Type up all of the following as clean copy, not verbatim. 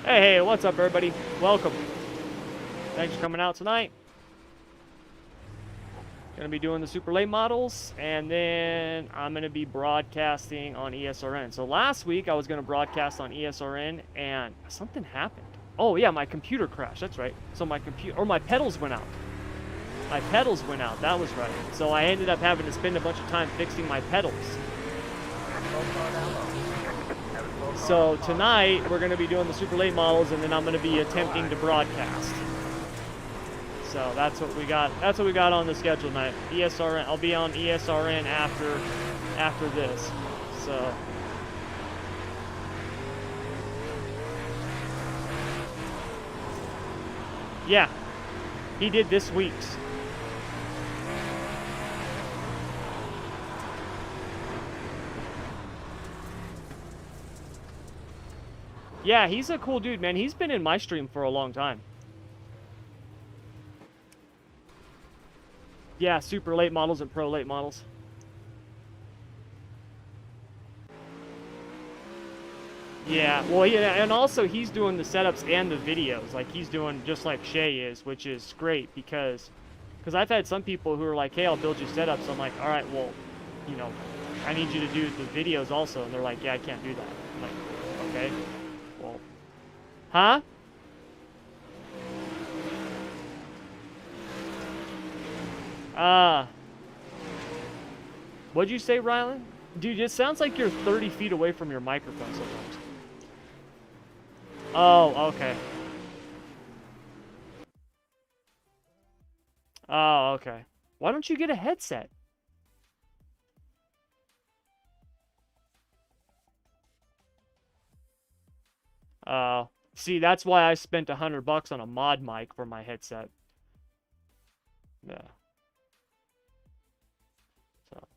Hey, what's up, everybody? Welcome. Thanks for coming out tonight. Gonna be doing the super late models, and then I'm gonna be broadcasting on ESRN. So last week I was gonna broadcast on ESRN, and something happened. Oh yeah, my computer crashed. That's right. So my pedals went out. My pedals went out. That was right. So I ended up having to spend a bunch of time fixing my pedals. So tonight we're going to be doing the super late models, and then I'm going to be attempting to broadcast. So that's what we got. That's what we got on the schedule tonight. ESRN. I'll be on ESRN after this. So yeah, he did this week's. Yeah, he's a cool dude, man. He's been in my stream for a long time. Yeah, super late models and pro late models. Yeah, well, yeah, and also he's doing the setups and the videos. Like, he's doing just like Shay is, which is great because I've had some people who are like, hey, I'll build you setups. I'm like, all right, well, you know, I need you to do the videos also. And they're like, yeah, I can't do that. I'm like, okay, well, huh? What'd you say, Rylan? Dude, it sounds like you're 30 feet away from your microphone sometimes. Oh, okay. Oh, okay. Why don't you get a headset? See, that's why I spent $100 on a mod mic for my headset. Yeah. So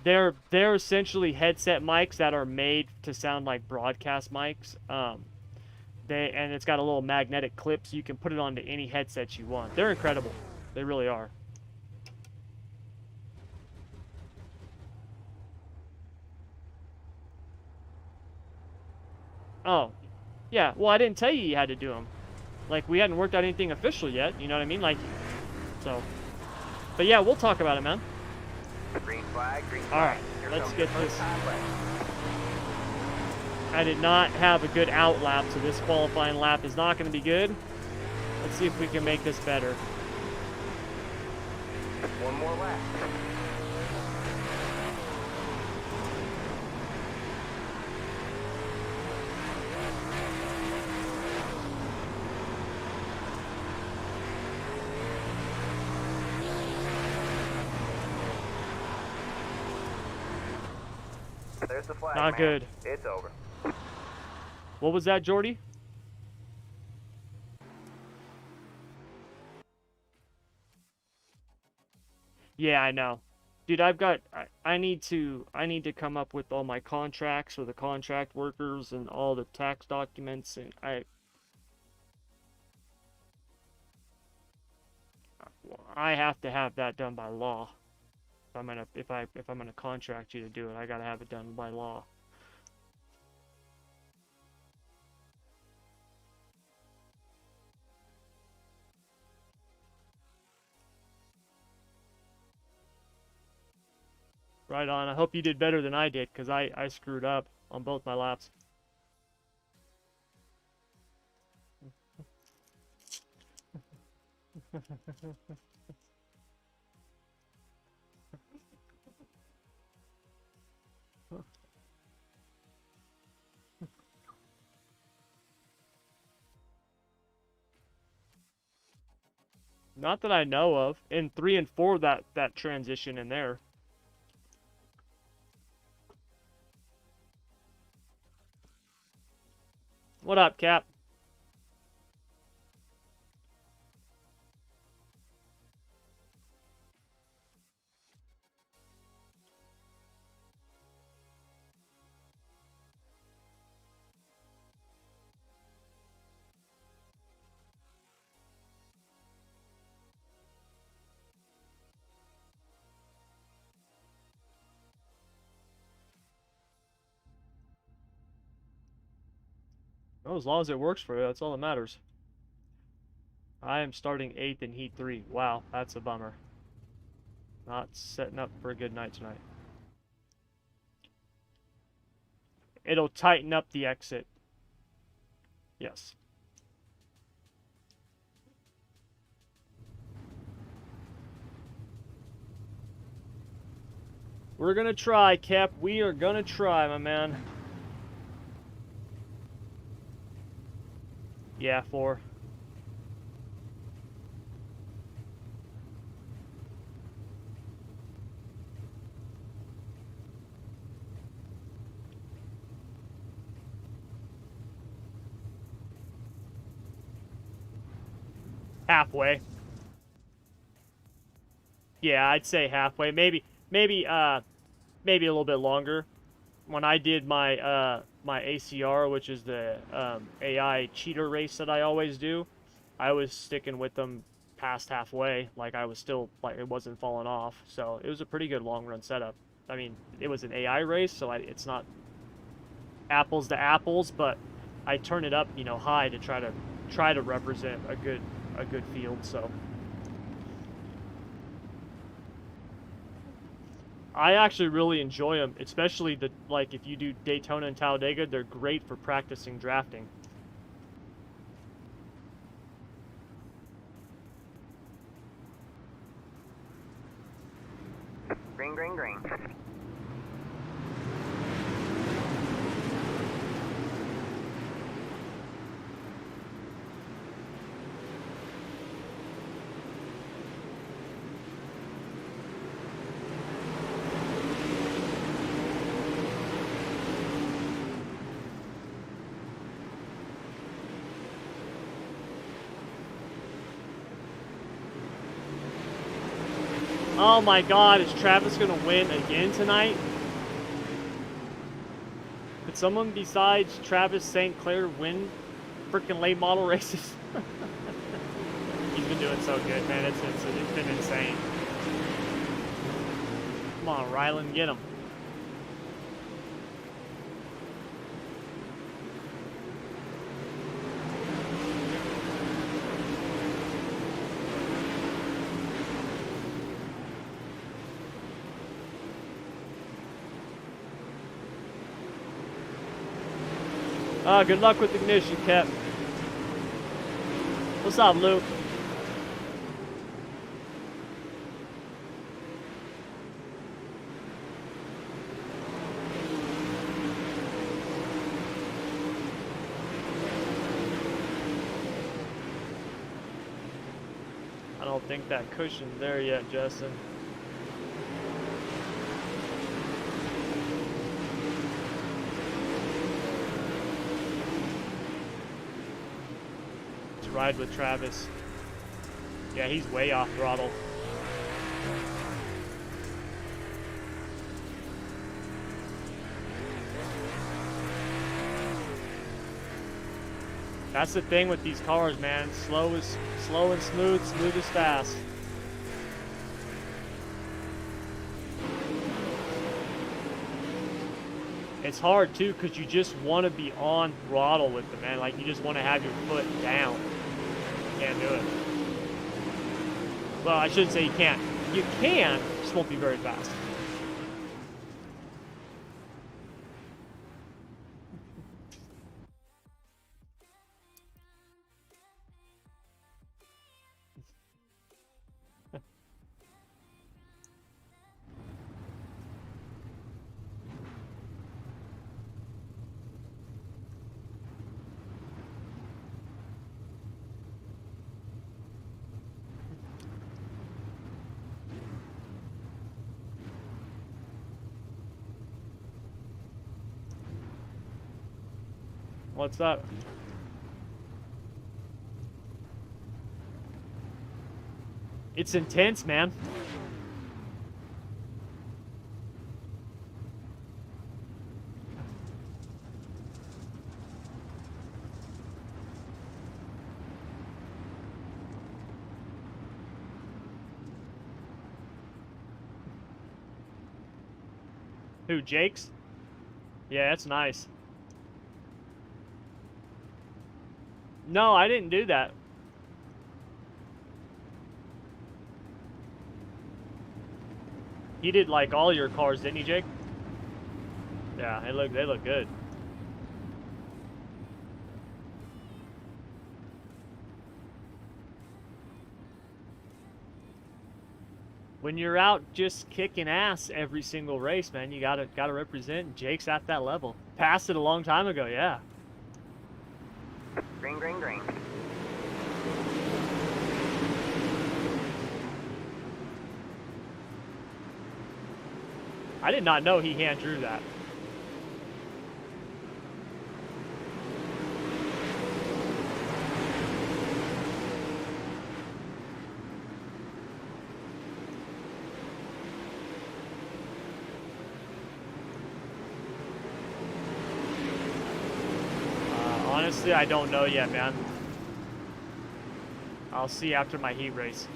they're essentially headset mics that are made to sound like broadcast mics. And it's got a little magnetic clip so you can put it onto any headset you want. They're incredible. They really are. Oh, yeah. Well, I didn't tell you had to do them. Like, we hadn't worked out anything official yet. You know what I mean? Like, so. But yeah, we'll talk about it, man. Green flag, green flag. All right, let's get this. I did not have a good out lap, so this qualifying lap is not going to be good. Let's see if we can make this better. One more lap. There's the flag, Not man. good. It's over. What was that, Jordy? Yeah, I know. Dude, I need to come up with all my contracts for the contract workers and all the tax documents, and I have to have that done by law. If I'm gonna contract you to do it, I gotta have it done by law. Right on. I hope you did better than I did, because I screwed up on both my laps. Not that I know of. In 3 and 4, that transition in there. What up, Cap? Well, as long as it works for you, that's all that matters. I am starting 8th in Heat 3. Wow, that's a bummer. Not setting up for a good night tonight. It'll tighten up the exit. Yes. We're gonna try, Cap. We are gonna try, my man. Yeah, 4. Halfway. Yeah, I'd say halfway. Maybe a little bit longer. When I did my my ACR, which is the AI cheater race that I always do, I was sticking with them past halfway. Like I was still like it wasn't falling off. So it was a pretty good long run setup. I mean, it was an AI race, so it's not apples to apples, but I turn it up, you know, high to try to represent a good field. So I actually really enjoy them, especially like if you do Daytona and Talladega, they're great for practicing drafting. Green, green, green. Oh my God, is Travis gonna win again tonight? Could someone besides Travis St. Clair win freaking late model races? He's been doing so good, man. It's been insane. Come on, Rylan, get him. Good luck with ignition, Cap. What's up, Luke? I don't think that cushion's there yet, Justin. Ride with Travis. Yeah, he's way off throttle. That's the thing with these cars, man. Slow is slow and smooth, smooth is fast. It's hard too, because you just want to be on throttle with them, man. Like you just want to have your foot down. Can't do it. Well, I shouldn't say you can't. You can, just won't be very fast. What's up? It's intense, man. Who, Jake's? Yeah, that's nice. No, I didn't do that. He did like all your cars, didn't he, Jake? Yeah, they look good. When you're out just kicking ass every single race, man, you gotta represent. Jake's at that level. Passed it a long time ago, yeah. Green, green, green. I did not know he hand drew that. Honestly, I don't know yet, man. I'll see after my heat race.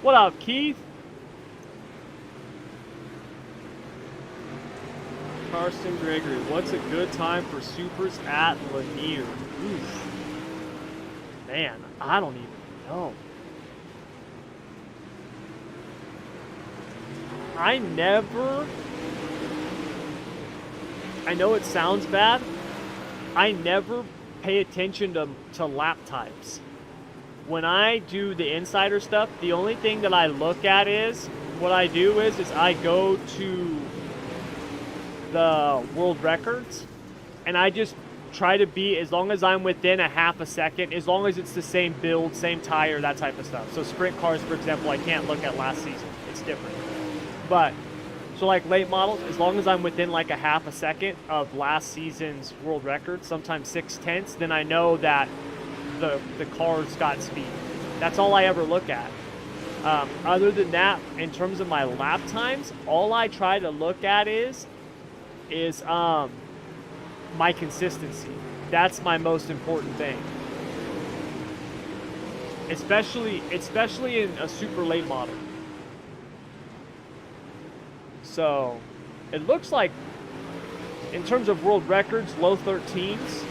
What up, Keith? Karsten Gregory, what's a good time for supers at Lanier? Oof. Man, I don't even know. I know it sounds bad. I never pay attention to lap times. When I do the insider stuff, the only thing that I look at is, what I do is I go to the world records, and I just try to be, as long as I'm within a half a second, as long as it's the same build, same tire, that type of stuff. So sprint cars, for example, I can't look at last season. It's different. But, so like late models, as long as I'm within like a half a second of last season's world record, sometimes 6/10, then I know that the car's got speed. That's all I ever look at. Other than that, in terms of my lap times, all I try to look at is my consistency. That's my most important thing. Especially in a super late model. So, it looks like, in terms of world records, low 13s.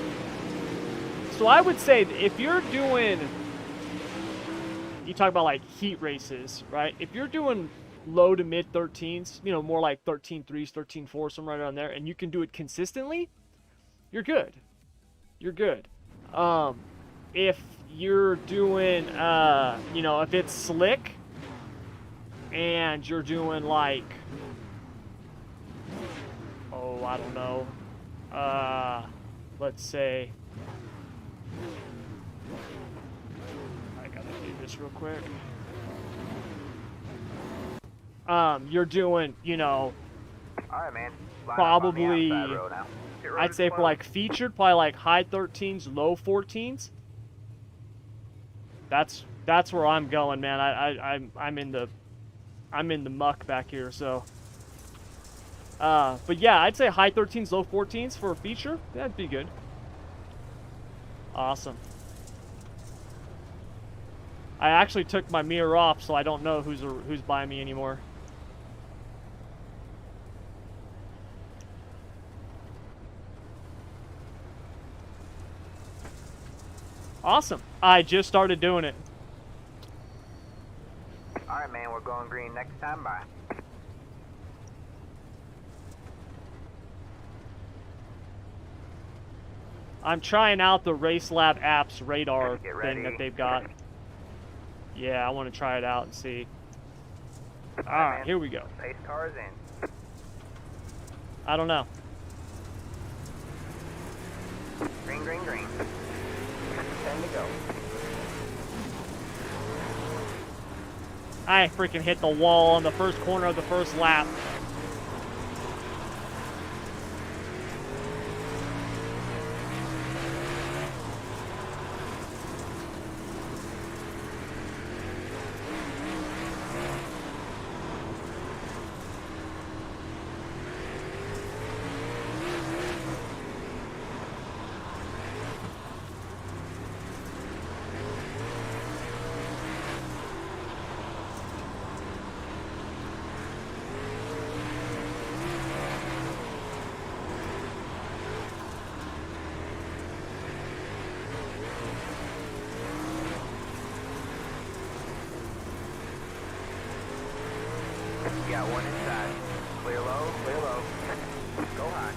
So I would say if you're doing, you talk about like heat races, right? If you're doing low to mid 13s, you know, more like 13.3s, 13.4s, somewhere right around there, and you can do it consistently, you're good. You're good. If you're doing, you know, if it's slick and you're doing like, oh, I don't know, let's say, I gotta do this real quick. You're doing, you know, All right, man. Line up on the probably, outside row now. Get ready I'd to say for close. like featured, probably like high 13s, low 14s. That's where I'm going, man. I'm in the muck back here, so. But yeah, I'd say high 13s, low 14s for a feature. That'd be good. Awesome. I actually took my mirror off, so I don't know who's buying me anymore. Awesome. I just started doing it. All right, man. We're going green next time. Bye. I'm trying out the Race Lab apps radar Get thing that ready. they've got. Yeah, I want to try it out and see. All right, man. here we go. Pace cars in. I don't know. Green, green, green. 10 to go. I freaking hit the wall on the first corner of the first lap. You got one inside. Clear low, clear low. Go high.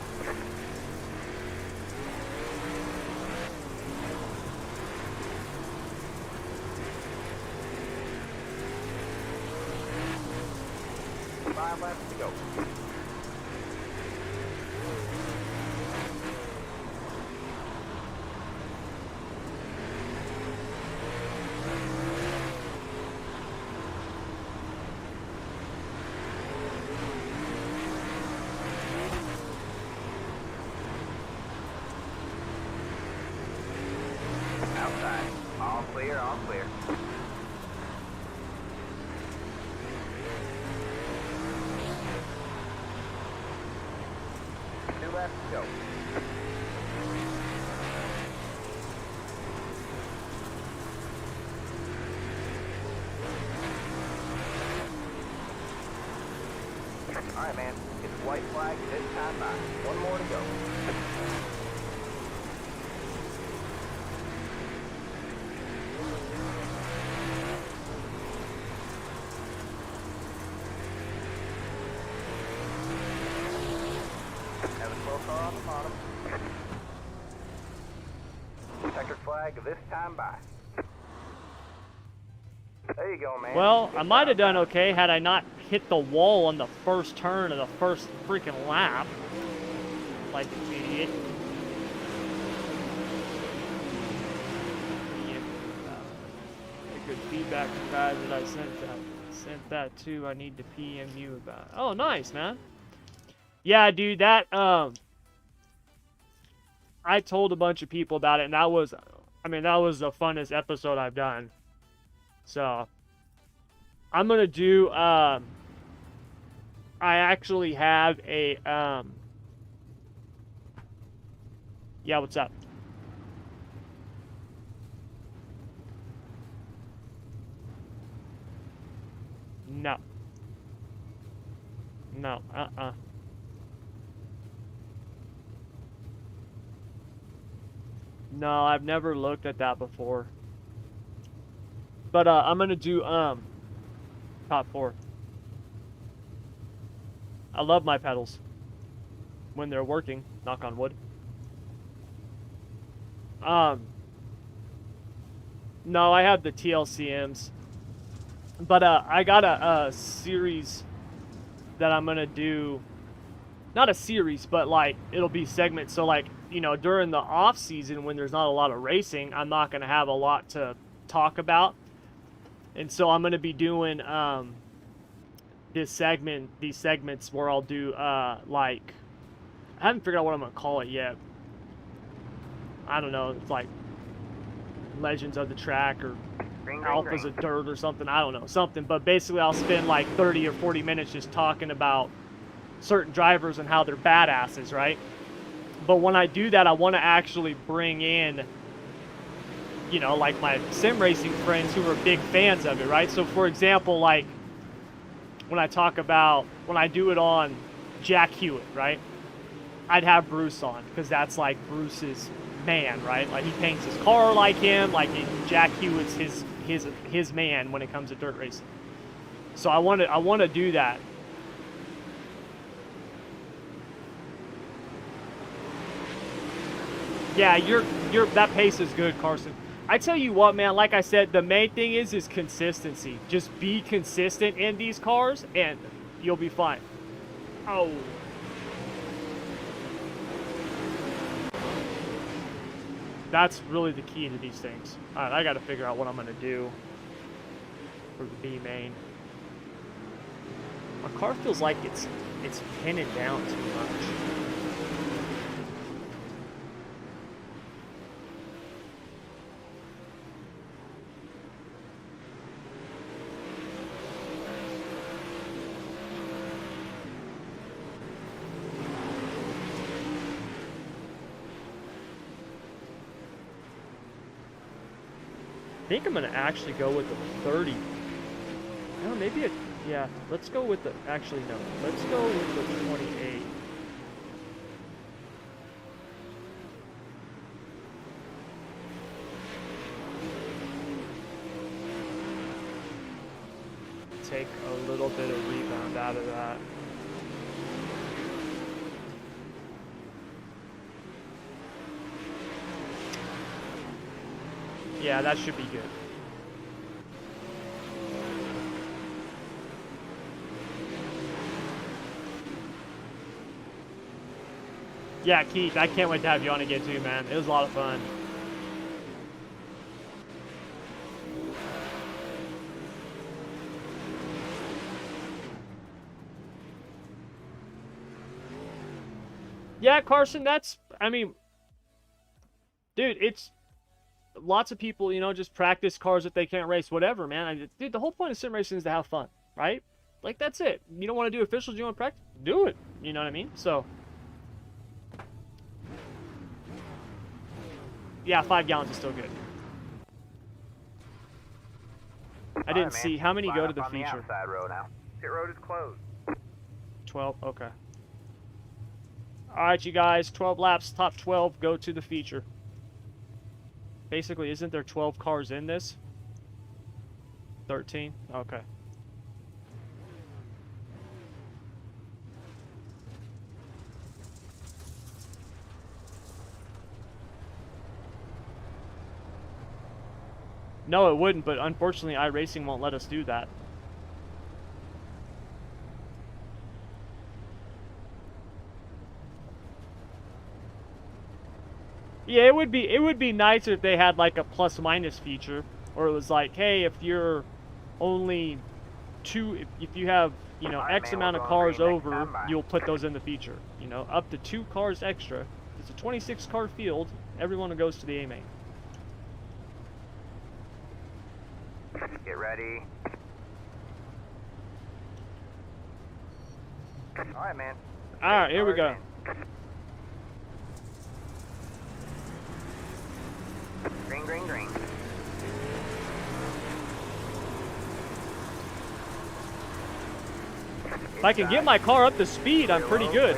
Five laps to go. Outside. All clear, all clear. Two laps to go. Alright, man. It's white flag this time by. One more to go. Have a slow car on the bottom. Checkered flag this time by. There you go, man. Well, Good I might have job, done okay had I not hit the wall on the first turn of the first freaking lap. Like an idiot. Good feedback from guys that I sent that to. I need to PM you about. Oh, nice, man. Yeah, dude, that I told a bunch of people about it, and that was, I mean, that was the funnest episode I've done. So, I'm gonna do, I actually have a, yeah, what's up? No. No, No, I've never looked at that before. But, I'm gonna do, top 4. I love my pedals. When they're working, knock on wood. No, I have the TLCMs. But, I got a series that I'm gonna do. Not a series, but, like, it'll be segments. So, like, you know, during the off season when there's not a lot of racing, I'm not gonna have a lot to talk about. And so I'm gonna be doing, these segments where I'll do, like, I haven't figured out what I'm gonna call it yet. I don't know, it's like Legends of the Track or Alphas of Dirt or something, I don't know, something. But basically I'll spend like 30 or 40 minutes just talking about certain drivers and how they're badasses, right? But when I do that, I want to actually bring in, you know, like my sim racing friends who are big fans of it, right? So for example, like when I do it on Jack Hewitt, right? I'd have Bruce on because that's like Bruce's man, right? Like he paints his car like him, like Jack Hewitt's his man when it comes to dirt racing. So I want to do that. Yeah, that pace is good, Carson. I tell you what, man, like I said, the main thing is consistency. Just be consistent in these cars and you'll be fine. Oh. That's really the key to these things. All right, I got to figure out what I'm going to do for the B main. My car feels like it's pinning down too much. I think I'm going to actually go with the 30. No, maybe yeah, let's go with the, actually no, let's go with the 28. take a little bit of rebound out of that. Yeah, that should be good. Yeah, Keith, I can't wait to have you on again too, man. It was a lot of fun. Yeah, Carson, that's, I mean, dude, it's lots of people, you know, just practice cars that they can't race, whatever, man. Dude, the whole point of sim racing is to have fun, right? Like, that's it. You don't want to do officials, you want to practice? Do it. You know what I mean? So, yeah, 5 gallons is still good. I didn't see. How many go to the feature? Outside row now. Pit road is closed. 12, okay. Alright, you guys, 12 laps, top 12 go to the feature. Basically, isn't there 12 cars in this? 13? Okay. No, it wouldn't, but unfortunately, iRacing won't let us do that. Yeah, it would be nice if they had like a plus minus feature, or it was like, hey, if you're only if you have, you know, X amount of cars over, you'll put those in the feature. You know, up to 2 cars extra. It's a 26 car field. Everyone goes to the A main. Get ready. All right, man. All right, here we go. Green, green, green. If I can get my car up to speed, I'm pretty good.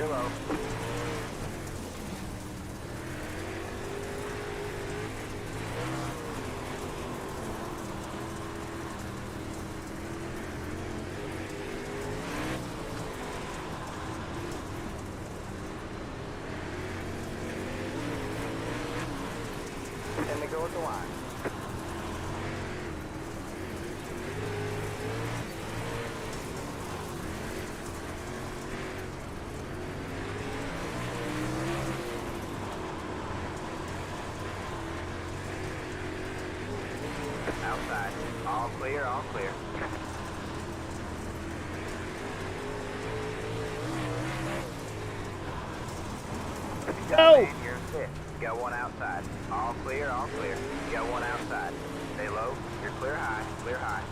And they go with the line. Outside. All clear, all clear. No! Man, you're fit. You got one outside. All clear, all clear. You got one outside. Stay low. You're clear high, clear high.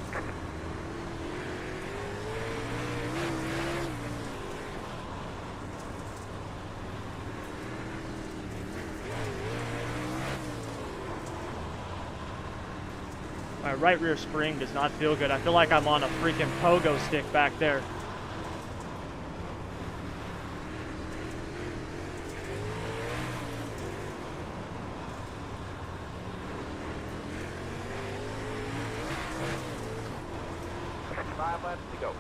My right rear spring does not feel good. I feel like I'm on a freaking pogo stick back there. Five laps to go.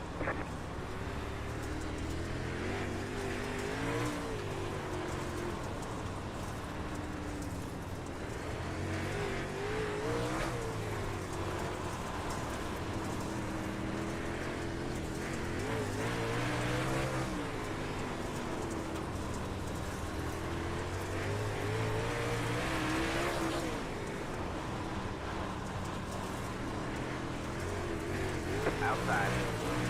Outside.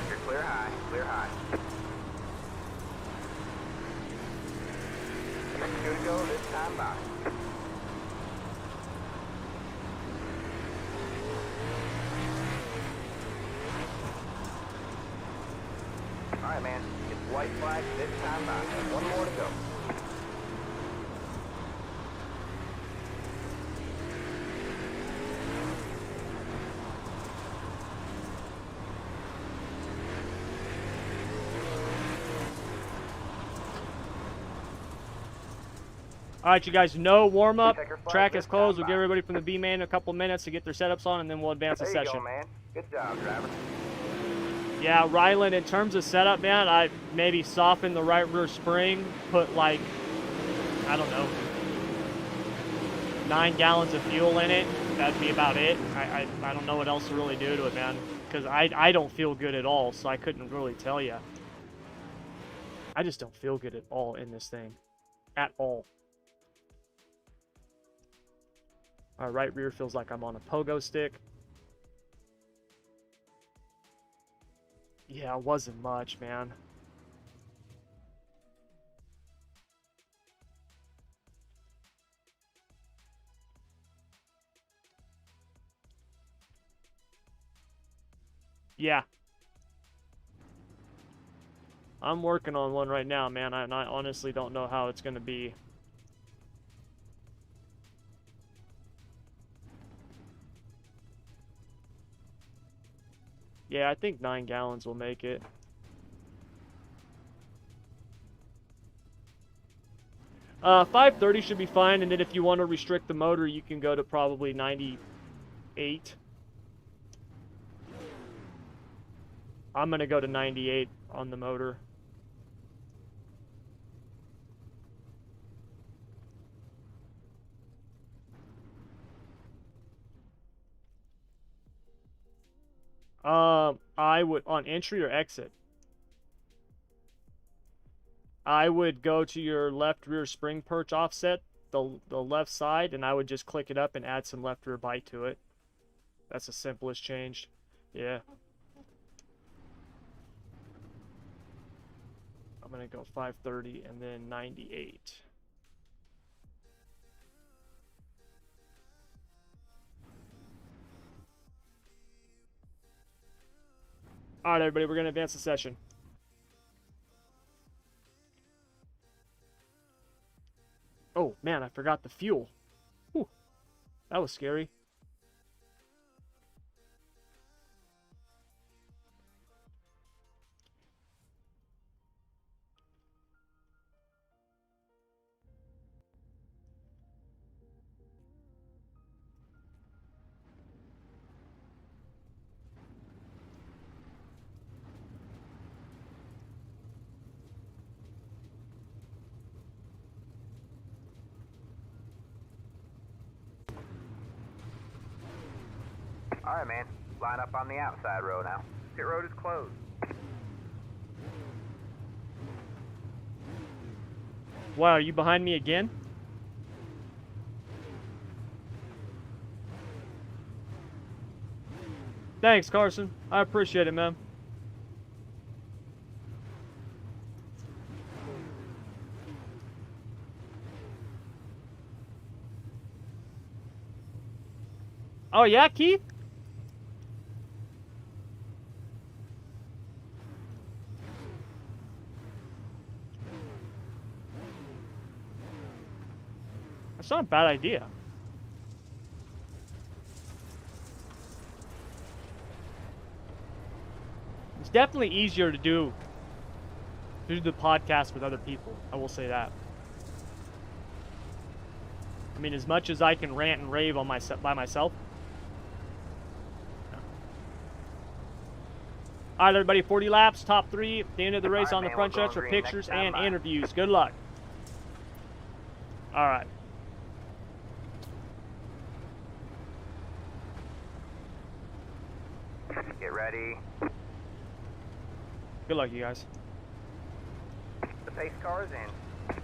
You're clear high, clear high. You're good to go this time by. Alright, man. It's white flag this time by. One more to go. All right, you guys, no warm-up. Track is closed. We'll give everybody from the B-main a couple minutes to get their setups on, and then we'll advance the There you session. go, man. Good job, driver. Yeah, Ryland, in terms of setup, man, I maybe soften the right rear spring, put like, I don't know, 9 gallons of fuel in it. That'd be about it. I don't know what else to really do to it, man, because I don't feel good at all, so I couldn't really tell you. I just don't feel good at all in this thing. At all. Our right rear feels like I'm on a pogo stick. Yeah, it wasn't much, man. Yeah. I'm working on one right now, man, and I honestly don't know how it's going to be. Yeah, I think 9 gallons will make it. Uh, 530 should be fine, and then if you want to restrict the motor, you can go to probably 98. I'm going to go to 98 on the motor. I would, on entry or exit? I would go to your left rear spring perch offset, the left side, and I would just click it up and add some left rear bite to it. That's the simplest change. Yeah. I'm going to go 530 and then 98. All right, everybody, we're going to advance the session. Oh, man, I forgot the fuel. Whew, that was scary. All right, man. Line up on the outside row now. Pit road is closed. Wow, are you behind me again? Thanks, Carson. I appreciate it, man. Oh, yeah, Keith? That's not a bad idea. It's definitely easier to do the podcast with other people. I will say that. I mean, as much as I can rant and rave on by myself. All right, everybody, 40 laps, top 3, at the end of the race on the front stretch for pictures and interviews. Good luck. All right. Get ready. Good luck, you guys. The pace car is in.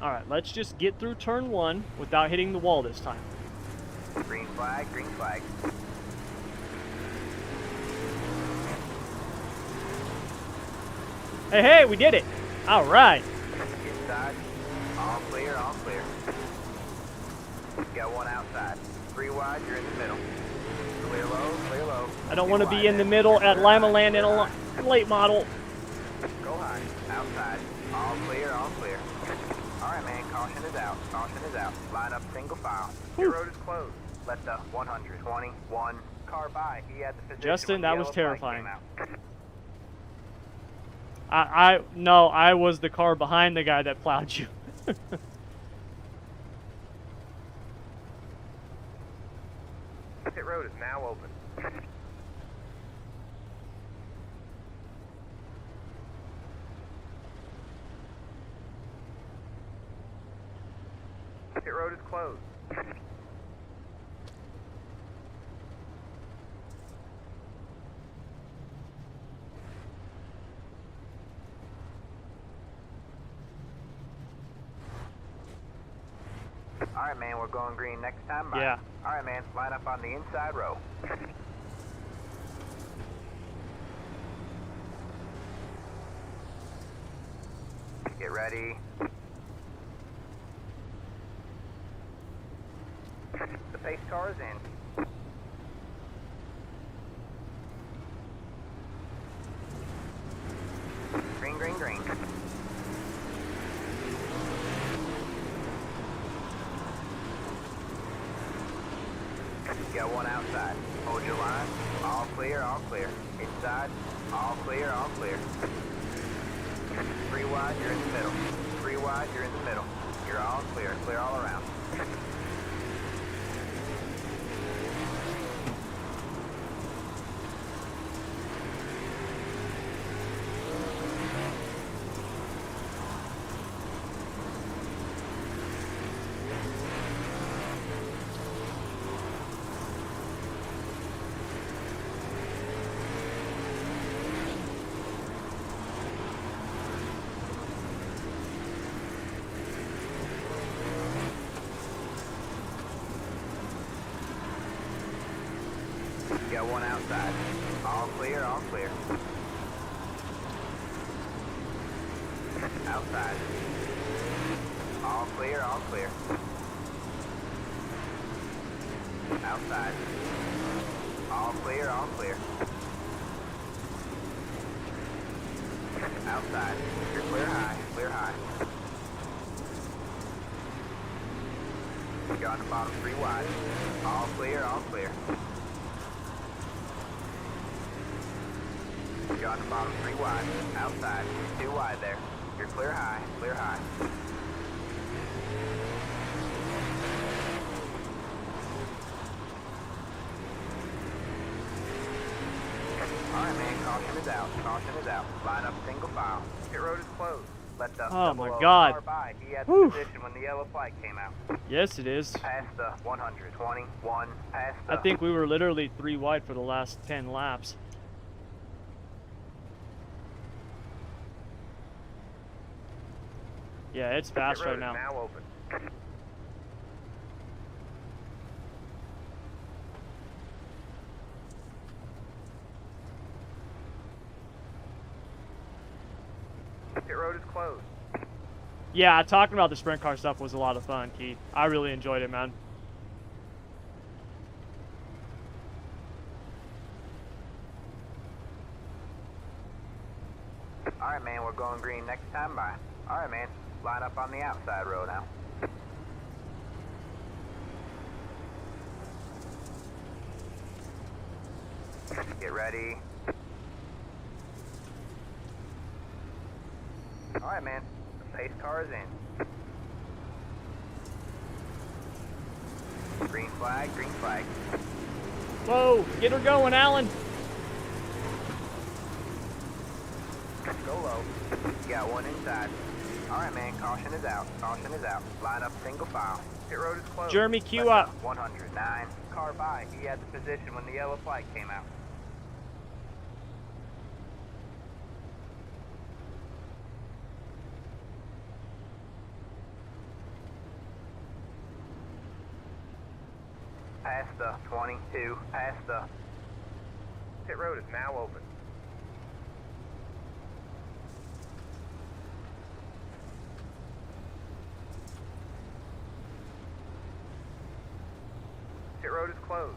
All right, let's just get through turn 1 without hitting the wall this time. Green flag, green flag. Hey, hey, we did it. All right. Inside. All clear, all clear. Got one outside. 3 wide, you're in the middle. Clear low, clear low. I don't want to be in the middle at Limaland in a late model. Go high. Outside. All clear, all clear. All right, man. Caution is out. Caution is out. Line up single file. Your road is closed. Let the 121 car by. He had the position. Justin, that was terrifying. No, I was the car behind the guy that plowed you. Pit road is now open. Pit road is closed. Alright, man, we're going green next time. Bye. Yeah. Alright, man, line up on the inside row. Get ready. The pace car is in. Green, green, green. Got one outside. Hold your line. All clear, all clear. Inside. All clear, all clear. 3 wide, you're in the middle. 3 wide, you're in the middle. You're all clear. Clear all around. Got one outside. All clear, all clear. Outside. All clear, all clear. Outside. All clear, all clear. Outside. You're clear high, clear high. You're on the bottom 3 wide. All clear, all clear. You're on the bottom 3 wide. Outside. 2 wide there. You're clear high. Clear high. Alright, man. Caution is out. Caution is out. Line up single file. Pit road is closed. Let the Oh my 00 God. car by. He had the Whew. position when the yellow flag came out. Yes, it is. Past the 121. Past the... I think we were literally 3 wide for the last 10 laps. Yeah, it's fast Pit road right is now. now open. Pit road is closed. Yeah, talking about the sprint car stuff was a lot of fun, Keith. I really enjoyed it, man. Alright, man, we're going green next time by. Alright, man, line up on the outside row now. Get ready. Alright, man, the pace car is in. Green flag, green flag. Whoa, get her going, Alan. Go low. Got one inside. Alright, man, caution is out. Caution is out. Line up single file. Pit road is closed. Jeremy, queue Let up. the 109 car by. He had the position when the yellow flag came out. Past the 22. Past the... Pit road is now open. Pit road is closed.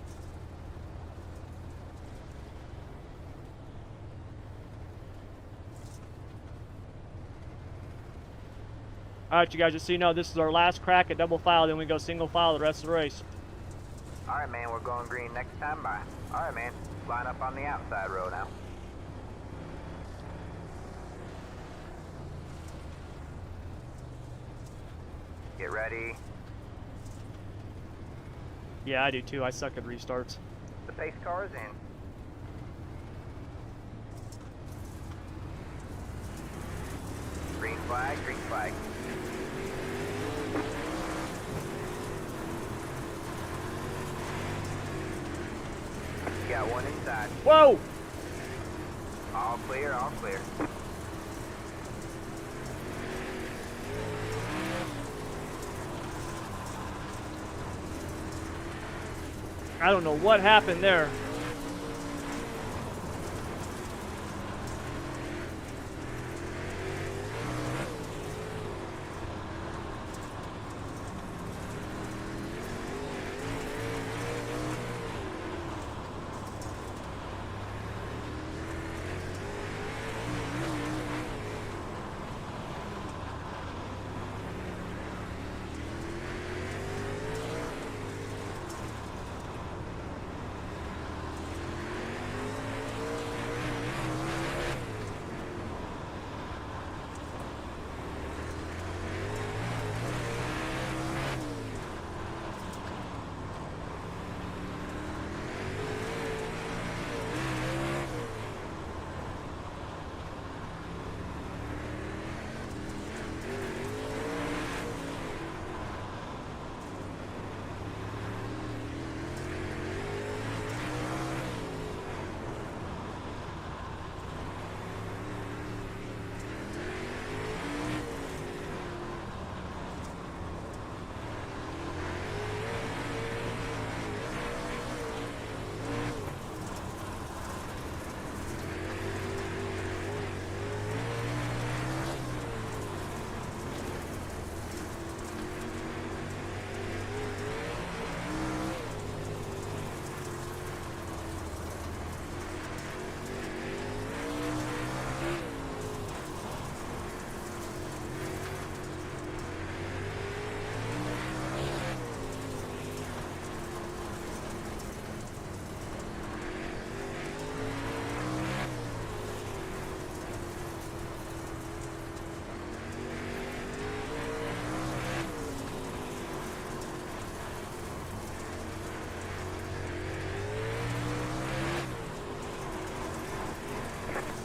All right, you guys, just so you know, this is our last crack at double file, then we go single file the rest of the race. Alright, man, we're going green next time by. Alright, man, line up on the outside row now. Get ready. Yeah, I do too. I suck at restarts. The pace car is in. Green flag, green flag. Going inside. Whoa! All clear, all clear. I don't know what happened there.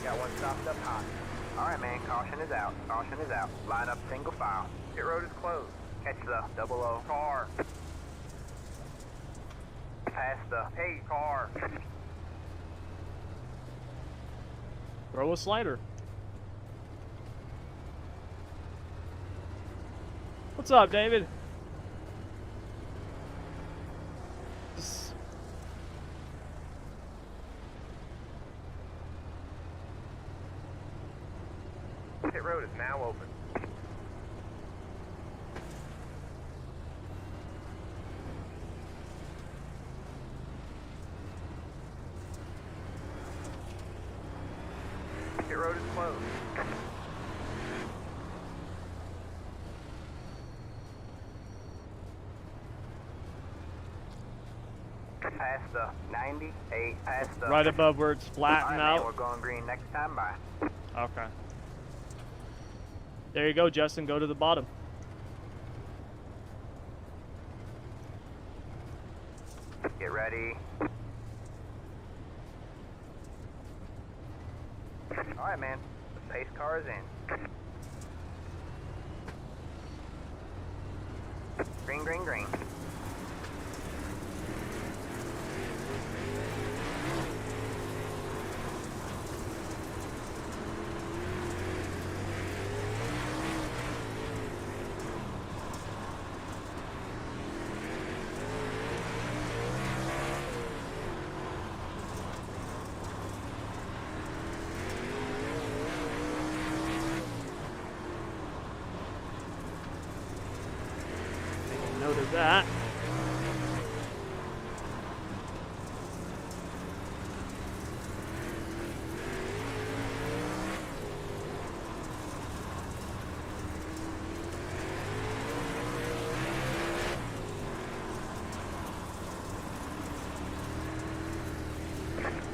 Got one stopped up high. Alright, man, caution is out. Caution is out. Line up single file. Pit road is closed. Catch the 00 car. Pass the hey car. Throw a slider. What's up, David? Pit road is now open. Pit road is closed. Past the 98, past the... Right above where it's flattened Alright, man, out. we're going green next time, bye. Okay. There you go, Justin. Go to the bottom. Get ready. Alright, man. The pace car is in. Green, green, green. Note of that.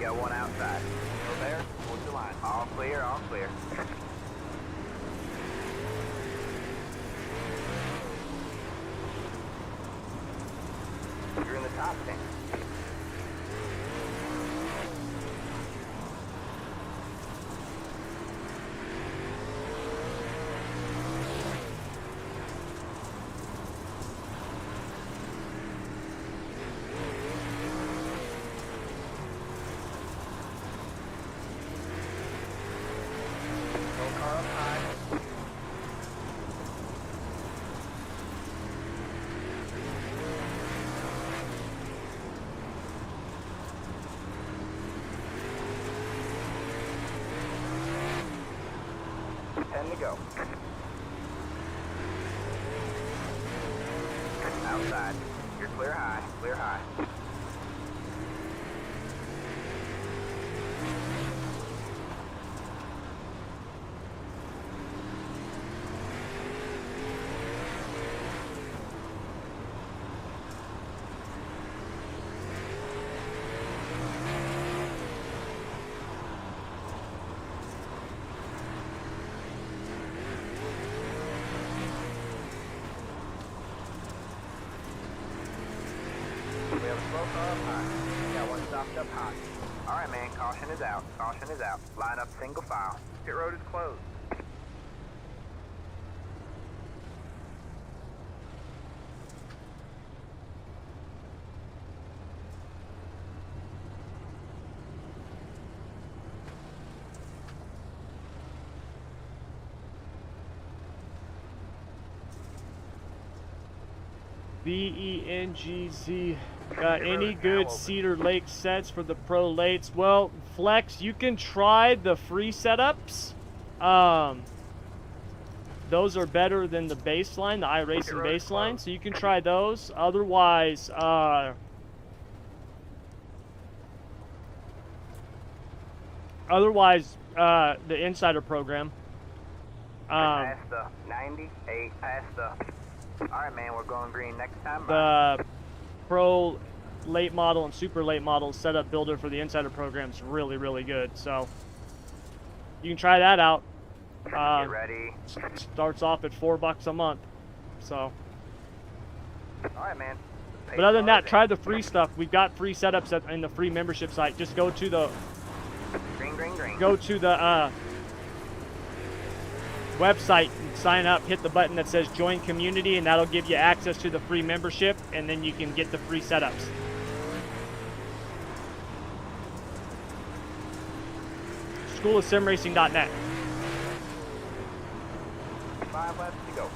Got one outside. Still there? Hold the line. All clear, all clear. You're in the top 10. go. Outside. You're clear high, clear high. We have a slow car up high. Got one stopped up high. Alright, man, caution is out. Caution is out. Line up single file. Pit road is closed. BENGZ. Got any good Cedar Lake sets for the pro lates? Well, Flex, you can try the free setups. Those are better than the baseline, the iRacing baseline, so you can try those. Otherwise, the Insider program. Past the 98, past the... Alright, man, we're going green next time. The pro late model and super late model setup builder for the Insider program is really, really good. So you can try that out. Get ready. Starts off at $4 a month. So. Alright, man. But other than that, try the free stuff. We've got free setups in the free membership site. Just go to the go to the website and sign up. Hit the button that says join community, and that'll give you access to the free membership, and then you can get the free setups. schoolofsimracing.net. 5 laps to go.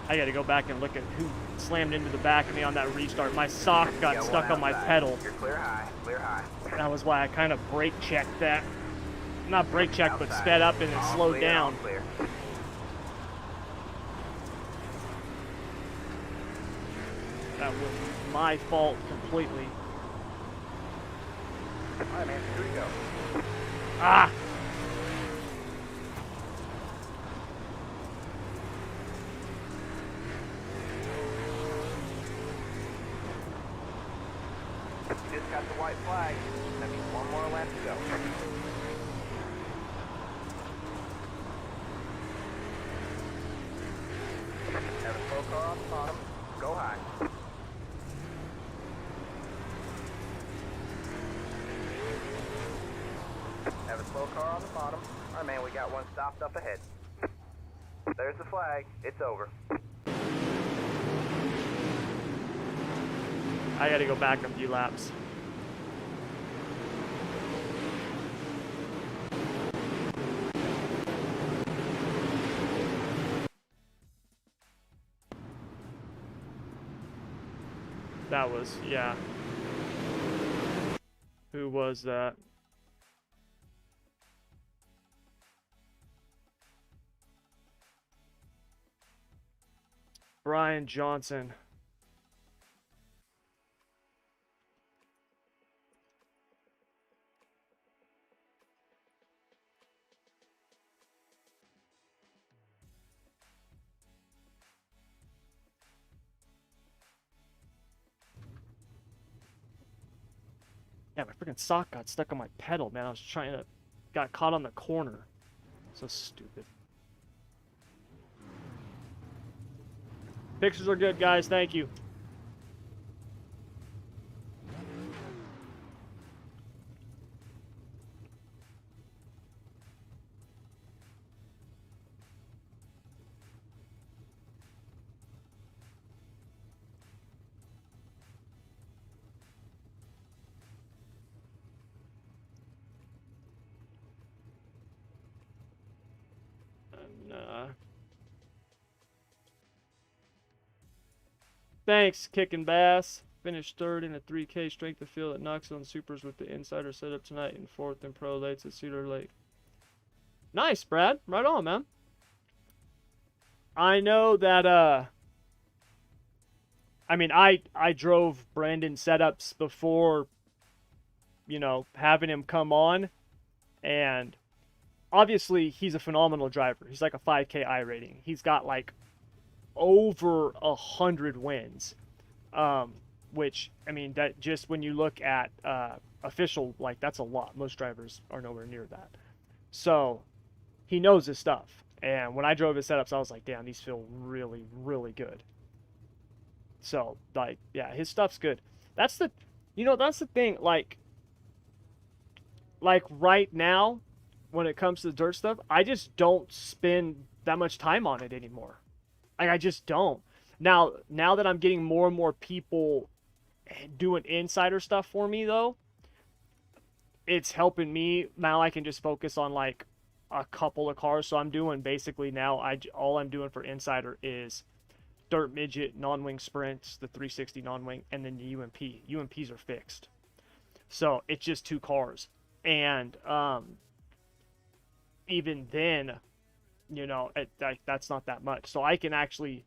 I gotta go back and look at who slammed into the back of me on that restart. My sock got stuck on my pedal. You're clear high, clear high. That was why I kind of brake checked that. Not brake checked, but sped up and then slowed down. Clear. That was my fault completely. Alright, man, here we go. Ah! You just got the white flag. That means one more lap to go. Have a slow car on the bottom. Go high. Have a slow car on the bottom. Alright, man, we got one stopped up ahead. There's the flag. It's over. I gotta go back a few laps. That was, yeah. Who was that? Brian Johnson. Yeah, my freaking sock got stuck on my pedal, man. I was trying to... Got caught on the corner. So stupid. Pictures are good, guys. Thank you. Thanks, Kicking Bass. Finished third in a 3K strength of field at Knoxville and Supers with the insider setup tonight, and fourth in pro lates at Cedar Lake. Nice, Brad. Right on, man. I know that, I mean, I drove Brandon setups before, you know, having him come on, and obviously he's a phenomenal driver. He's like a 5K I rating. He's got like over 100 wins, which, I mean, that just when you look at official, like, that's a lot. Most drivers are nowhere near that. So he knows his stuff, and when I drove his setups, I was like, damn, these feel really, really good. So, like, yeah, his stuff's good. That's the, you know, that's the thing, like right now, when it comes to the dirt stuff, I just don't spend that much time on it anymore. Like, I just don't. Now that I'm getting more and more people doing insider stuff for me, though, it's helping me. Now I can just focus on, like, a couple of cars. So I'm doing, basically now, all I'm doing for insider is dirt midget, non-wing sprints, the 360 non-wing, and then the UMP. UMPs are fixed. So it's just 2 cars. And even then, you know, that's not that much. So I can actually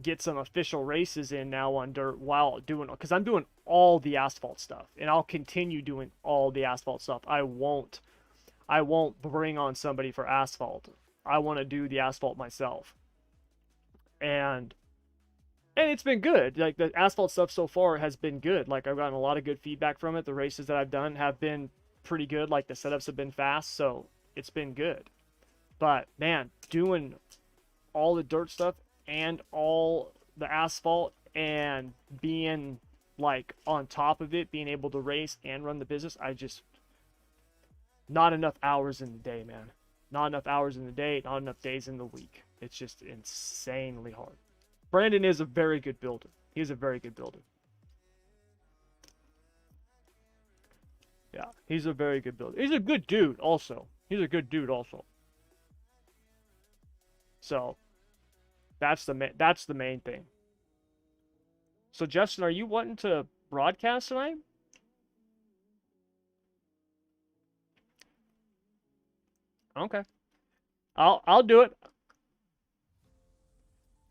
get some official races in now on dirt while doing, because I'm doing all the asphalt stuff, and I'll continue doing all the asphalt stuff. I won't bring on somebody for asphalt. I want to do the asphalt myself. And it's been good. Like, the asphalt stuff so far has been good. Like, I've gotten a lot of good feedback from it. The races that I've done have been pretty good. Like, the setups have been fast, so it's been good. But man, doing all the dirt stuff and all the asphalt and being, like, on top of it, being able to race and run the business, not enough hours in the day, man. Not enough hours in the day, not enough days in the week. It's just insanely hard. Brandon is a very good builder. He is a very good builder. Yeah, he's a very good builder. He's a good dude also. He's a good dude also. So that's the main thing. So Justin, are you wanting to broadcast tonight? Okay. I'll do it.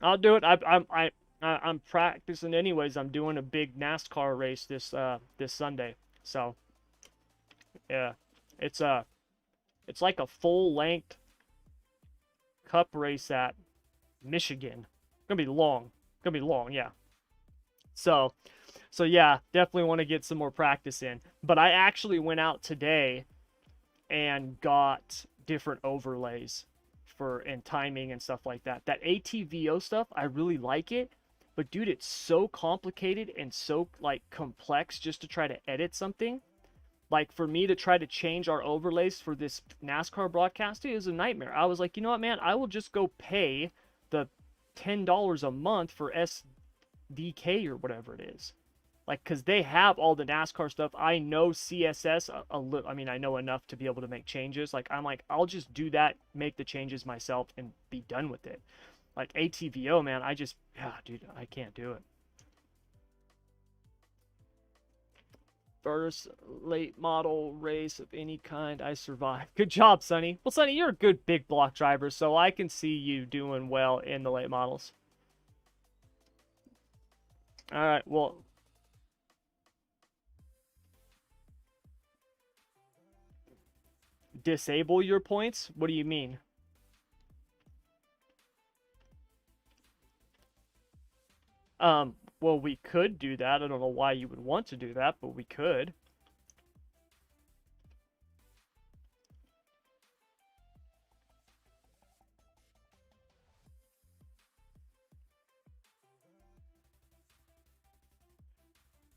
I'll do it. I'm practicing anyways. I'm doing a big NASCAR race this Sunday. So yeah, it's like a full-length cup race at Michigan. Gonna be long. Gonna be long, yeah. So yeah, definitely want to get some more practice in. But I actually went out today and got different overlays and timing and stuff like that. That ATVO stuff, I really like it, but dude, it's so complicated and so, like, complex just to try to edit something. Like, for me to try to change our overlays for this NASCAR broadcast, it is a nightmare. I was like, you know what, man, I will just go pay the $10 a month for SDK or whatever it is. Like, because they have all the NASCAR stuff. I know CSS a little. I mean, I know enough to be able to make changes. Like, I'm like, I'll just do that, make the changes myself, and be done with it. Like, ATVO, man, dude, I can't do it. First late model race of any kind I survived. Good job, Sonny. Well, Sonny, you're a good big block driver, so I can see you doing well in the late models. All right, well, disable your points? What do you mean? Well, we could do that. I don't know why you would want to do that, but we could.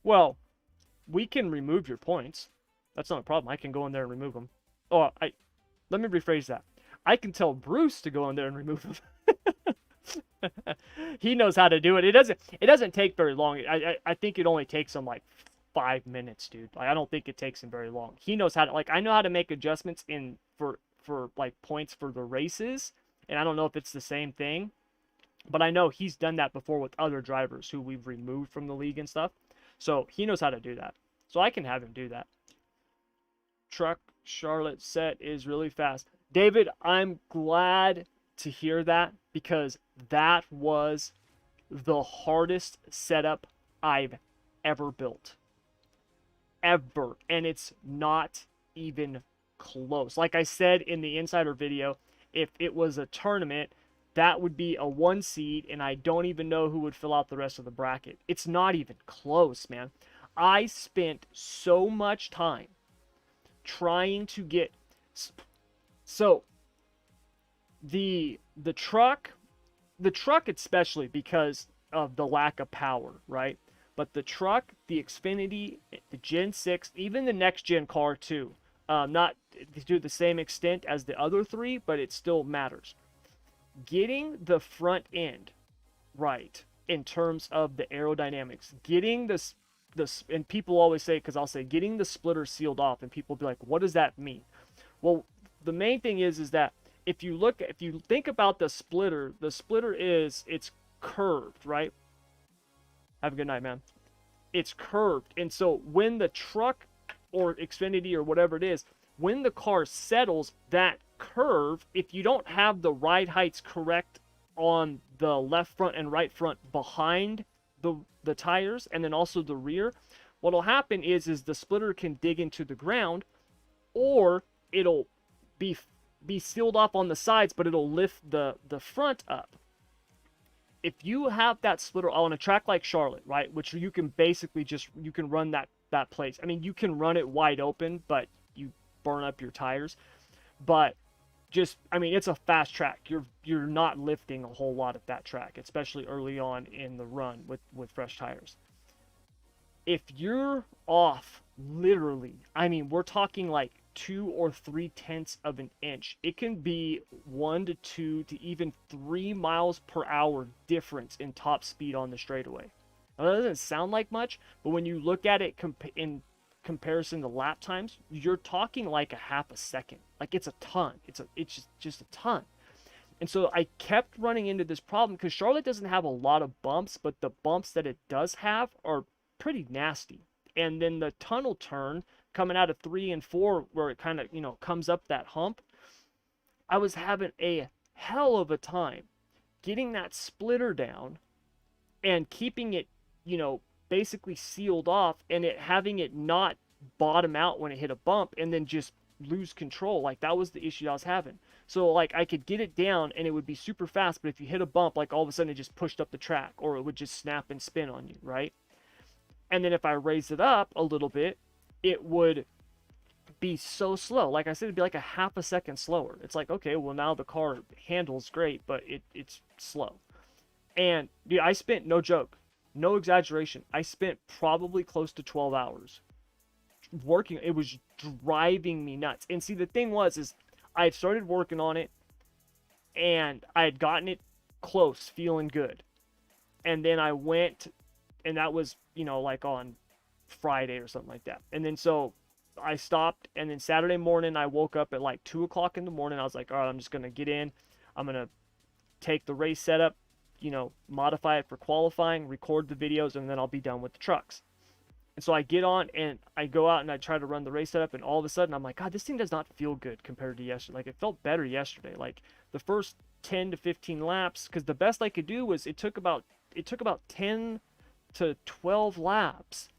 Well, we can remove your points. That's not a problem. I can go in there and remove them. Oh, let me rephrase that. I can tell Bruce to go in there and remove them. He knows how to do it. It doesn't take very long. I think it only takes him like 5 minutes, dude. Like, I don't think it takes him very long. He knows how to, like, I know how to make adjustments for like points for the races, and I don't know if it's the same thing, But I know he's done that before with other drivers who we've removed from the league and stuff. So he knows how to do that. So I can have him do that. Truck Charlotte set is really fast. David, I'm glad to hear that because that was the hardest setup I've ever built. Ever. And it's not even close. Like I said in the insider video, if it was a tournament, that would be a 1 seed, and I don't even know who would fill out the rest of the bracket. It's not even close, man. I spent so much time trying to get, so the truck especially because of the lack of power, right? But the truck, the Xfinity, the Gen 6, even the next gen car too, not to the same extent as the other three, but it still matters. Getting the front end right in terms of the aerodynamics, getting this, and people always say, because I'll say getting the splitter sealed off, and people be like, what does that mean? Well, the main thing is that if you think about the splitter it's curved, right? Have a good night, man. It's curved, and so when the truck or Xfinity or whatever it is, when the car settles that curve, if you don't have the ride heights correct on the left front and right front behind the tires, and then also the rear, what'll happen is the splitter can dig into the ground, or it'll be sealed off on the sides, but it'll lift the front up. If you have that splitter on a track like Charlotte, right, which you can basically you can run that place. I mean, you can run it wide open, but you burn up your tires. But I mean, it's a fast track. You're not lifting a whole lot at that track, especially early on in the run with fresh tires. If you're off, literally, I mean, we're talking like 2 or 3/10 of an inch. It can be 1 to 2 to even 3 miles per hour difference in top speed on the straightaway. Now, that doesn't sound like much, but when you look at it in comparison to lap times, you're talking like a half a second. Like, it's a ton. It's just a ton. And so I kept running into this problem because Charlotte doesn't have a lot of bumps, but the bumps that it does have are pretty nasty. And then the tunnel turn coming out of 3 and 4, where it kind of, comes up that hump, I was having a hell of a time getting that splitter down and keeping it, basically sealed off, and having it not bottom out when it hit a bump and then just lose control. Like, that was the issue I was having. So, like, I could get it down and it would be super fast, but if you hit a bump, like, all of a sudden it just pushed up the track, or it would just snap and spin on you, right? And then if I raise it up a little bit, it would be so slow. Like I said, it'd be like a half a second slower. It's like, okay, well, now the car handles great, but it's slow. And dude, I spent, no joke, no exaggeration, I spent probably close to 12 hours working. It was driving me nuts. And see, the thing was I had started working on it, and I had gotten it close, feeling good. And then I went, and that was, like on Friday or something like that. And then so I stopped, and then Saturday morning I woke up at like 2 o'clock in the morning. I was like, all right, I'm just going to get in. I'm going to take the race setup, modify it for qualifying, record the videos, and then I'll be done with the trucks. And so I get on, and I go out, and I try to run the race setup, and all of a sudden I'm like, God, this thing does not feel good compared to yesterday. Like, it felt better yesterday. Like, the first 10 to 15 laps, because the best I could do was it took about 10 to 12 laps,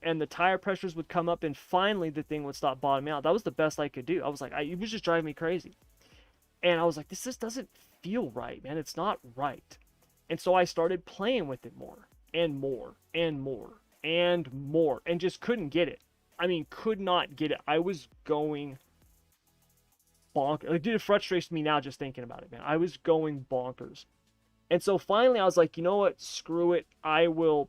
and the tire pressures would come up, and finally the thing would stop bottoming out. That was the best I could do. I was like, it was just driving me crazy. And I was like, this just doesn't feel right, man. It's not right. And so I started playing with it more and more and more and more, and just couldn't get it. I mean, could not get it. I was going bonkers. Like, dude, it frustrates me now just thinking about it, man. I was going bonkers. And so finally I was like, you know what? Screw it. I will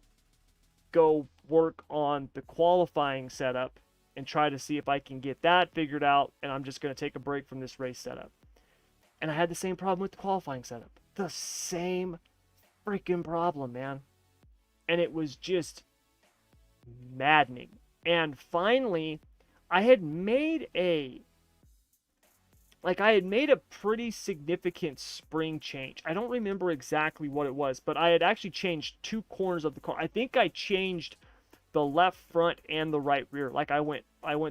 go work on the qualifying setup and try to see if I can get that figured out, and I'm just going to take a break from this race setup. And I had the same problem with the qualifying setup. The same freaking problem, man. And it was just maddening. And finally, I had made a like I had made a pretty significant spring change. I don't remember exactly what it was, but I had actually changed 2 corners of the car. I think I changed the left front and the right rear. Like I went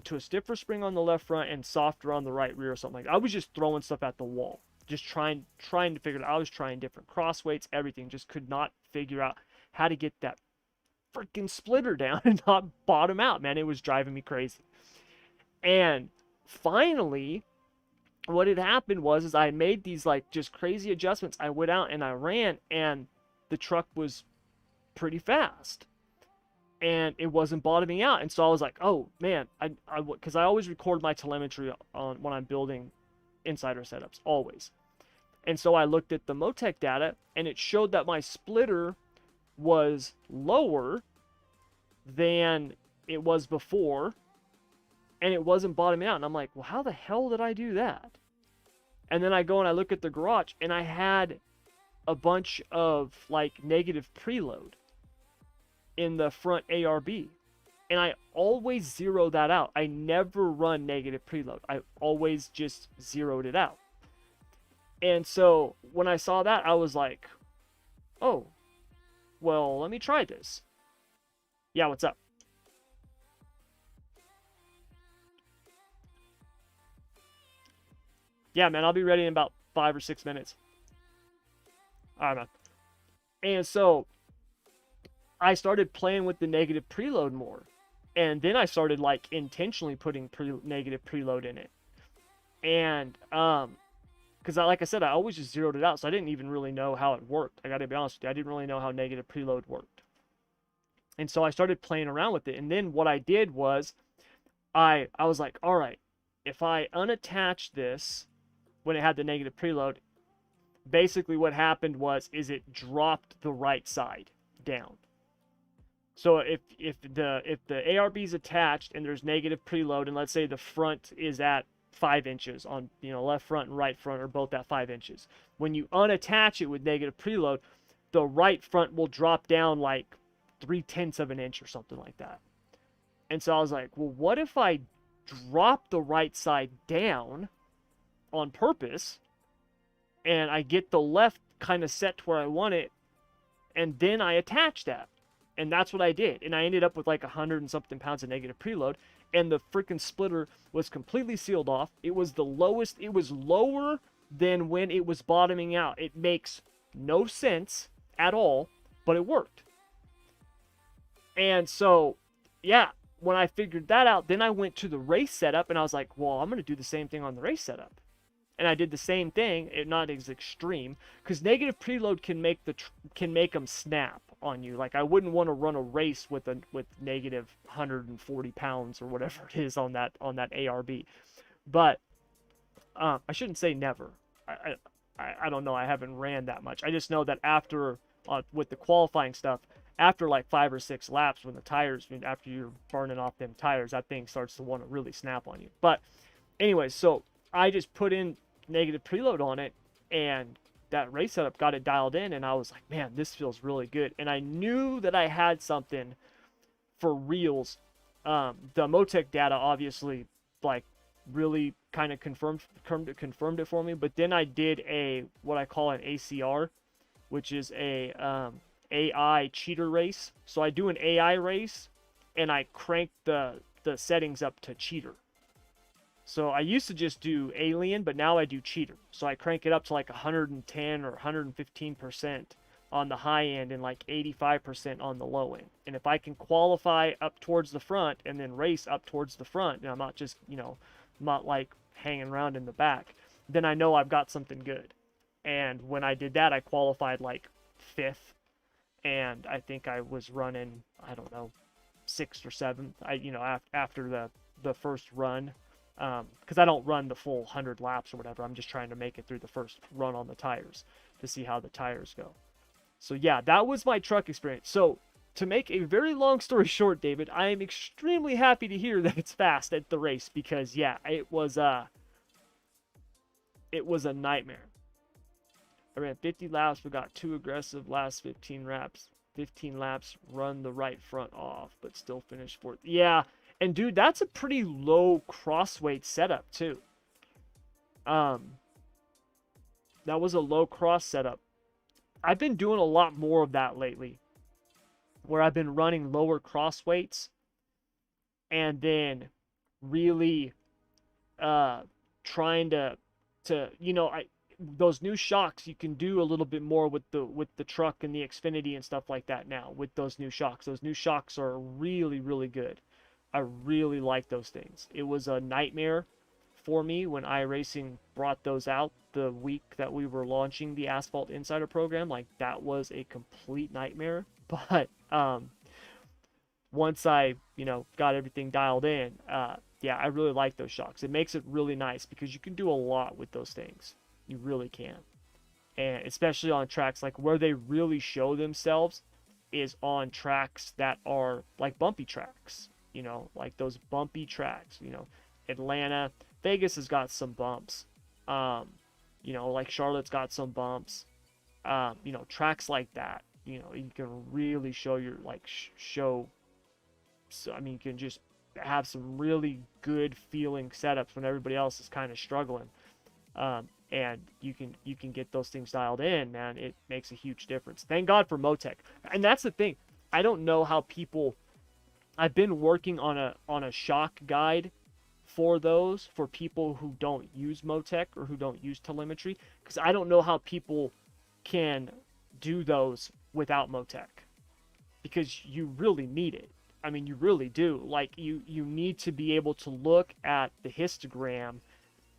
to a stiffer spring on the left front and softer on the right rear or something like that. I was just throwing stuff at the wall. Just trying to figure it out. I was trying different cross weights, everything. Just could not figure out how to get that freaking splitter down and not bottom out, man. It was driving me crazy. And finally, what had happened was is I made these like just crazy adjustments. I went out and I ran, and the truck was pretty fast, and it wasn't bottoming out. And so I was like, oh man, because I always record my telemetry on when I'm building insider setups, always. And so I looked at the Motec data, and it showed that my splitter was lower than it was before, and it wasn't bottoming out. And I'm like, well, how the hell did I do that? And then I go and I look at the garage, and I had a bunch of like negative preload in the front ARB. And I always zero that out. I never run negative preload. I always just zeroed it out. And so when I saw that, I was like, oh, well, let me try this. Yeah, what's up? Yeah, man, I'll be ready in about 5 or 6 minutes. All right, man. And so I started playing with the negative preload more. And then I started like intentionally putting negative preload in it. And because like I said, I always just zeroed it out, so I didn't even really know how it worked. I got to be honest with you, I didn't really know how negative preload worked. And so I started playing around with it. And then what I did was I was like, all right, if I unattach this when it had the negative preload, basically what happened was it dropped the right side down. So if the ARB is attached and there's negative preload, and let's say the front is at 5 inches on, left front and right front are both at 5 inches. When you unattach it with negative preload, the right front will drop down like 3/10 of an inch or something like that. And so I was like, well, what if I drop the right side down on purpose, and I get the left kind of set to where I want it, and then I attach that? And that's what I did. And I ended up with like 100 and something pounds of negative preload, and the freaking splitter was completely sealed off. It was the lowest. It was lower than when it was bottoming out. It makes no sense at all, but it worked. And so, yeah, when I figured that out, then I went to the race setup, and I was like, well, I'm going to do the same thing on the race setup. And I did the same thing, not as extreme, because negative preload can make them snap on you. Like I wouldn't want to run a race with negative 140 pounds or whatever it is on that ARB. But I shouldn't say never. I don't know. I haven't ran that much. I just know that after with the qualifying stuff, after like 5 or 6 laps, when the tires, after you're burning off them tires, that thing starts to want to really snap on you. But anyway, so I just put in negative preload on it, and that race setup got it dialed in, and I was like, man, this feels really good. And I knew that I had something for reals. The Motec data obviously like really kind of confirmed it for me. But then I did what I call an ACR, which is a AI cheater race. So I do an AI race, and I crank the settings up to cheater. So I used to just do alien, but now I do cheater. So I crank it up to like 110 or 115% on the high end and like 85% on the low end. And if I can qualify up towards the front and then race up towards the front, and I'm not just, not like hanging around in the back, then I know I've got something good. And when I did that, I qualified like 5th. And I think I was running, I don't know, 6th or 7th. After the first run. Because I don't run the full 100 laps or whatever. I'm just trying to make it through the first run on the tires to see how the tires go. So yeah, that was my truck experience. So to make a very long story short, David, I am extremely happy to hear that it's fast at the race, because yeah, it was a nightmare. I ran 50 laps, but got too aggressive last 15 laps. 15 laps, run the right front off, but still finished 4th. Yeah. And dude, that's a pretty low crossweight setup too. That was a low cross setup. I've been doing a lot more of that lately, where I've been running lower cross weights and then really trying to those new shocks, you can do a little bit more with the truck and the Xfinity and stuff like that now with those new shocks. Those new shocks are really, really good. I really like those things. It was a nightmare for me when iRacing brought those out the week that we were launching the Asphalt Insider program. Like, that was a complete nightmare. But once I, got everything dialed in, yeah, I really like those shocks. It makes it really nice because you can do a lot with those things. You really can. And especially on tracks like where they really show themselves is on tracks that are like bumpy tracks, like those bumpy tracks, Atlanta, Vegas has got some bumps. Like Charlotte's got some bumps. Tracks like that, you can really show your show. So, I mean, you can just have some really good feeling setups when everybody else is kind of struggling. And you can get those things dialed in, man. It makes a huge difference. Thank God for Motec. And that's the thing. I don't know how people. I've been working on a shock guide for those, for people who don't use Motec or who don't use telemetry, because I don't know how people can do those without Motec, because you really need it. I mean, you really do. Like, you need to be able to look at the histogram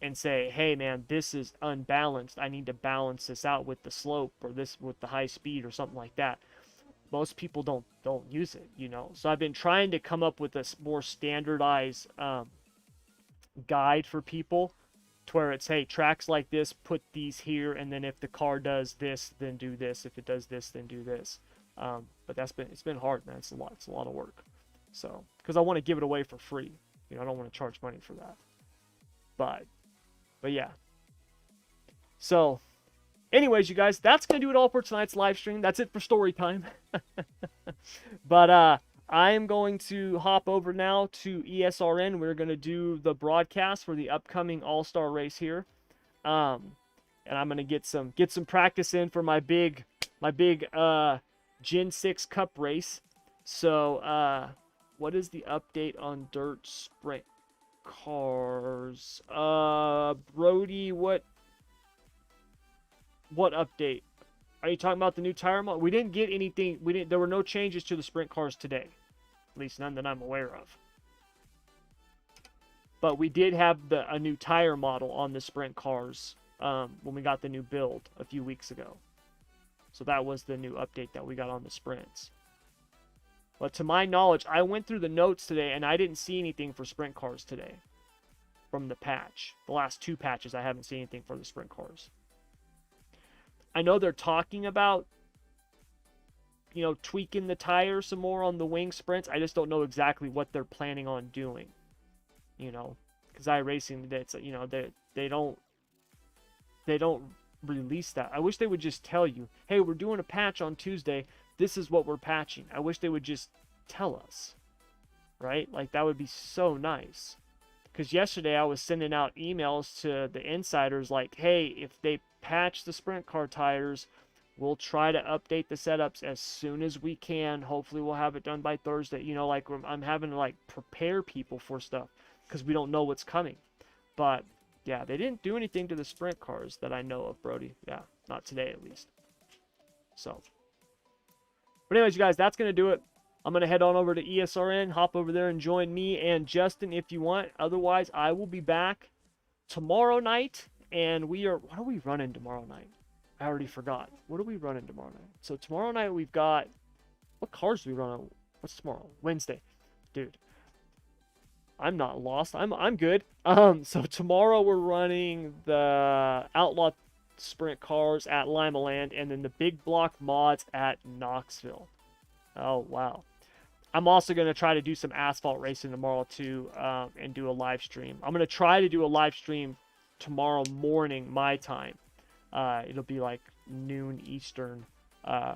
and say, hey man, this is unbalanced. I need to balance this out with the slope, or this with the high speed, or something like that. Most people don't use it, So I've been trying to come up with a more standardized guide for people, to where it's, hey, tracks like this, put these here, and then if the car does this, then do this. If it does this, then do this. But it's been hard, man. It's a lot of work. So, because I want to give it away for free. I don't want to charge money for that. But yeah. So, anyways, you guys, that's going to do it all for tonight's live stream. That's it for story time. But I am going to hop over now to ESRN. We're going to do the broadcast for the upcoming All-Star race here. And I'm going to get some practice in for my big Gen 6 Cup race. So, what is the update on dirt sprint cars? Brody, what update? Are you talking about the new tire model? We didn't get anything. There were no changes to the sprint cars today. At least none that I'm aware of. But we did have a new tire model on the sprint cars when we got the new build a few weeks ago. So that was the new update that we got on the sprints. But to my knowledge, I went through the notes today and I didn't see anything for sprint cars today from the patch. The last two patches, I haven't seen anything for the sprint cars. I know they're talking about, tweaking the tire some more on the wing sprints. I just don't know exactly what they're planning on doing. Because iRacing, it's, they don't release that. I wish they would just tell you, hey, we're doing a patch on Tuesday. This is what we're patching. I wish they would just tell us, right? Like, that would be so nice. Because yesterday I was sending out emails to the insiders like, hey, if they patch the sprint car tires, we'll try to update the setups as soon as we can. Hopefully we'll have it done by Thursday. I'm having to prepare people for stuff because we don't know what's coming. But yeah, they didn't do anything to the sprint cars that I know of, Brody. Yeah, not today at least. So, but anyways, you guys, that's going to do it. I'm going to head on over to ESRN, hop over there and join me and Justin if you want. Otherwise, I will be back tomorrow night. And what are we running tomorrow night? I already forgot. What are we running tomorrow night? So tomorrow night we've got, what cars do we run on? What's tomorrow? Wednesday. Dude, I'm not lost. I'm good. So tomorrow we're running the Outlaw Sprint cars at Limaland, and then the big block mods at Knoxville. Oh, wow. I'm also going to try to do some asphalt racing tomorrow too, and do a live stream. I'm going to try to do a live stream tomorrow morning, my time. It'll be like noon Eastern. Yeah,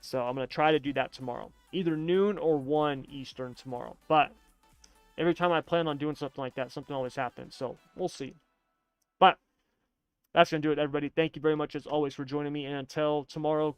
so I'm going to try to do that tomorrow. Either noon or 1 Eastern tomorrow. But every time I plan on doing something like that, something always happens. So we'll see. But that's going to do it, everybody. Thank you very much, as always, for joining me. And until tomorrow,